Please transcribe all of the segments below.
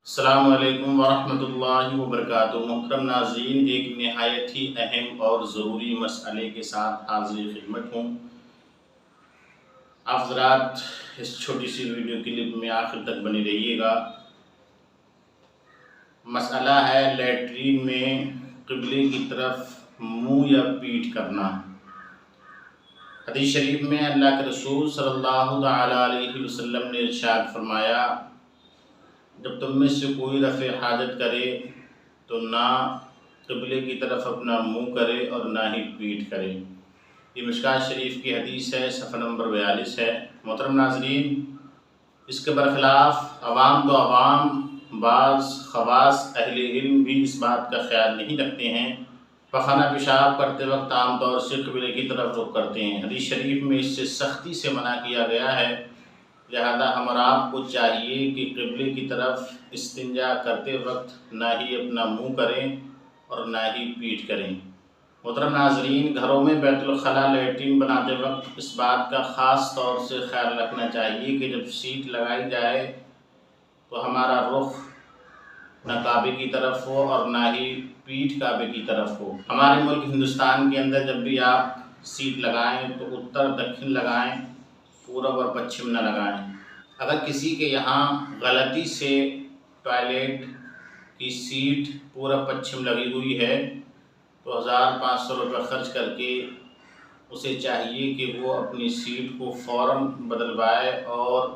السلام علیکم ورحمۃ اللہ وبرکاتہ۔ محترم ناظرین، ایک نہایت ہی اہم اور ضروری مسئلے کے ساتھ حاضر خدمت ہوں۔ آپ حضرات اس چھوٹی سی ویڈیو کلپ میں آخر تک بنے رہیے گا۔ مسئلہ ہے لیٹرین میں قبلے کی طرف منہ یا پیٹھ کرنا۔ حدیث شریف میں اللہ کے رسول صلی اللہ تعالی علیہ وسلم نے ارشاد فرمایا، جب تم میں سے کوئی رفع حاجت کرے تو نہ قبلے کی طرف اپنا منہ کرے اور نہ ہی پیٹھ کرے۔ یہ مشکوٰۃ شریف کی حدیث ہے، صفحہ نمبر 42 ہے۔ محترم ناظرین، اس کے برخلاف عوام تو عوام، بعض خواص اہل علم بھی اس بات کا خیال نہیں رکھتے ہیں، پخانہ پیشاب کرتے وقت عام طور سے قبلے کی طرف رخ کرتے ہیں۔ حدیث شریف میں اس سے سختی سے منع کیا گیا ہے، لہذا ہم اور آپ کو چاہیے کہ قبلے کی طرف استنجا کرتے وقت نہ ہی اپنا منہ کریں اور نہ ہی پیٹھ کریں۔ محترم ناظرین، گھروں میں بیت الخلاء لیٹرین بناتے وقت اس بات کا خاص طور سے خیال رکھنا چاہیے کہ جب سیٹ لگائی جائے تو ہمارا رخ نہ کعبے کی طرف ہو اور نہ ہی پیٹھ کعبے کی طرف ہو۔ ہمارے ملک ہندوستان کے اندر جب بھی آپ سیٹ لگائیں تو اتر دکھن لگائیں، پورب اور پچھم نہ لگائیں۔ اگر کسی کے یہاں غلطی سے ٹوائلٹ کی سیٹ پورب پچھم لگی ہوئی ہے تو 1500 روپے خرچ کر کے اسے چاہیے کہ وہ اپنی سیٹ کو فوراً بدلوائے اور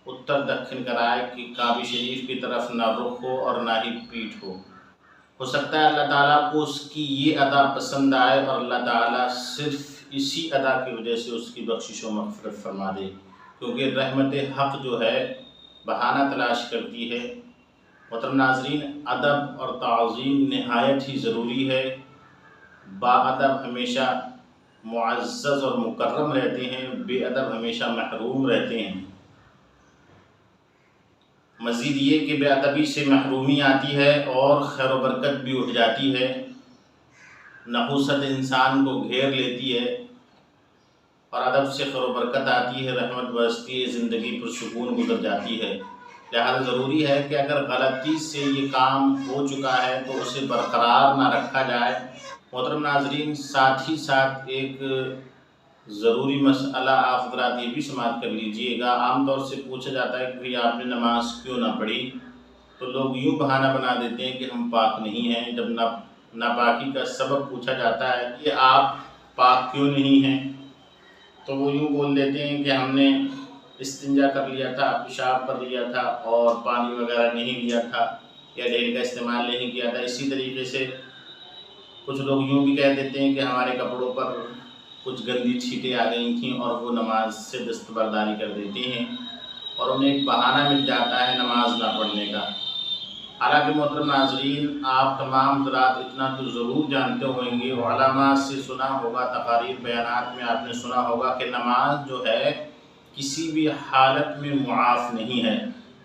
اتر دکھن کرائے کہ کعبہ شریف کی طرف نہ رخ ہو اور نہ ہی پیٹھ ہو سکتا ہے اللہ تعالیٰ کو اس کی یہ ادا پسند آئے اور اللہ تعالیٰ صرف اسی ادا کی وجہ سے اس کی بخشش و مغفرت فرما دے، کیونکہ رحمت حق جو ہے بہانہ تلاش کرتی ہے۔ محترم ناظرین، ادب اور تعظیم نہایت ہی ضروری ہے۔ باادب ہمیشہ معزز اور مکرم رہتے ہیں، بے ادب ہمیشہ محروم رہتے ہیں۔ مزید یہ کہ بے ادبی سے محرومی آتی ہے اور خیر و برکت بھی اٹھ جاتی ہے، نحوست انسان کو گھیر لیتی ہے اور ادب سے خیر و برکت آتی ہے، رحمت برستی ہے، زندگی پر سکون گزر جاتی ہے۔ لہذا ضروری ہے کہ اگر غلطی سے یہ کام ہو چکا ہے تو اسے برقرار نہ رکھا جائے۔ محترم ناظرین، ساتھ ہی ساتھ ایک ضروری مسئلہ آپ حضرات یہ بھی سماعت کر لیجئے گا۔ عام طور سے پوچھا جاتا ہے کہ بھئی آپ نے نماز کیوں نہ پڑھی؟ تو لوگ یوں بہانہ بنا دیتے ہیں کہ ہم پاک نہیں ہیں۔ جب ناپاکی کا سبب پوچھا جاتا ہے کہ آپ پاک کیوں نہیں ہیں تو وہ یوں بول دیتے ہیں کہ ہم نے استنجا کر لیا تھا، پیشاب کر لیا تھا اور پانی وغیرہ نہیں لیا تھا یا ڈھیل کا استعمال نہیں کیا تھا۔ اسی طریقے سے کچھ لوگ یوں بھی کہہ دیتے ہیں کہ ہمارے کپڑوں پر کچھ گندی چھینٹیں آ گئی تھیں اور وہ نماز سے دستبرداری کر دیتے ہیں اور انہیں ایک بہانہ مل جاتا ہے نماز نہ پڑھنے کا۔ حالانکہ محترم ناظرین، آپ تمام حضرات اتنا تو ضرور جانتے ہوں گے، علماء سے سنا ہوگا، تقاریر بیانات میں آپ نے سنا ہوگا کہ نماز جو ہے کسی بھی حالت میں معاف نہیں ہے۔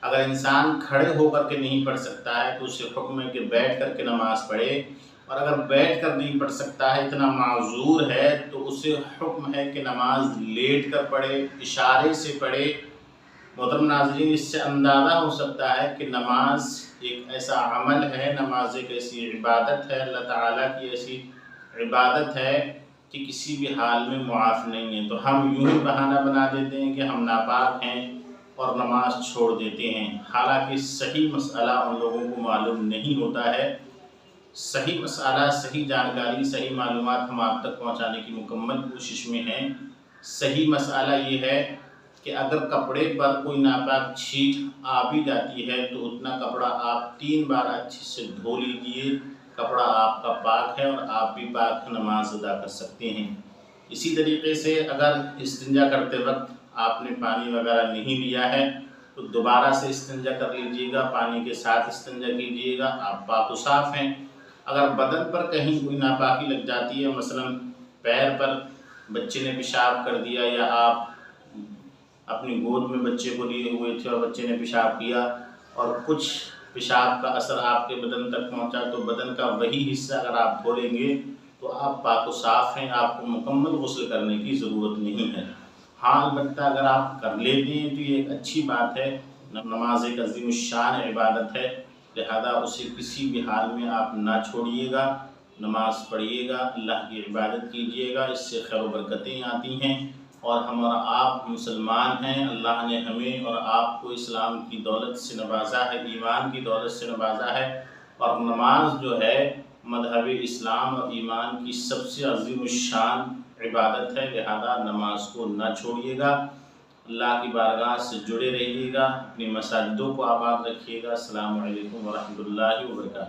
اگر انسان کھڑے ہو کر کے نہیں پڑھ سکتا ہے تو اسے حکم ہے کہ بیٹھ کر کے نماز پڑھے، اور اگر بیٹھ کر نہیں پڑھ سکتا ہے، اتنا معذور ہے، تو اسے حکم ہے کہ نماز لیٹ کر پڑھے، اشارے سے پڑھے۔ محترم ناظرین، اس سے اندازہ ہو سکتا ہے کہ نماز ایک ایسا عمل ہے، نماز ایک ایسی عبادت ہے، اللہ تعالیٰ کی ایسی عبادت ہے کہ کسی بھی حال میں معاف نہیں ہے۔ تو ہم یوں ہی بہانہ بنا دیتے ہیں کہ ہم ناپاک ہیں اور نماز چھوڑ دیتے ہیں، حالانکہ صحیح مسئلہ ان لوگوں کو معلوم نہیں ہوتا ہے۔ صحیح مسئلہ، صحیح جانکاری، صحیح معلومات ہم آپ تک پہنچانے کی مکمل کوشش میں ہیں۔ صحیح مسئلہ یہ ہے کہ اگر کپڑے پر کوئی ناپاک چھینٹ آ بھی جاتی ہے تو اتنا کپڑا آپ 3 بار اچھے سے دھو لیجئے، کپڑا آپ کا پاک ہے اور آپ بھی پاک نماز ادا کر سکتے ہیں۔ اسی طریقے سے اگر استنجا کرتے وقت آپ نے پانی وغیرہ نہیں لیا ہے تو دوبارہ سے استنجا کر لیجئے گا، پانی کے ساتھ استنجا کیجئے گا، آپ پاک و صاف ہیں۔ اگر بدن پر کہیں کوئی ناپاکی لگ جاتی ہے، مثلاً پیر پر بچے نے پیشاب کر دیا یا آپ اپنی گود میں بچے کو لیے ہوئے تھے اور بچے نے پیشاب کیا اور کچھ پیشاب کا اثر آپ کے بدن تک پہنچا، تو بدن کا وہی حصہ اگر آپ دھو لیں گے تو آپ پاک و صاف ہیں، آپ کو مکمل غسل کرنے کی ضرورت نہیں ہے۔ ہاں، البتہ اگر آپ کر لیتے ہیں تو یہ ایک اچھی بات ہے نماز ایک عظیم الشان عبادت ہے، لہذا اسے کسی بھی حال میں آپ نہ چھوڑیے گا، نماز پڑھیے گا، اللہ کی عبادت کیجیے گا، اس سے خیر و برکتیں آتی ہیں۔ اور ہم اور آپ مسلمان ہیں، اللہ نے ہمیں اور آپ کو اسلام کی دولت سے نوازا ہے، ایمان کی دولت سے نوازا ہے، اور نماز جو ہے مذہب اسلام اور ایمان کی سب سے عظیم الشان عبادت ہے، لہذا نماز کو نہ چھوڑیے گا، اللہ کی بارگاہ سے جڑے رہیے گا، اپنی مساجدوں کو آباد رکھیے گا۔ السلام علیکم ورحمۃ اللہ وبرکاتہ۔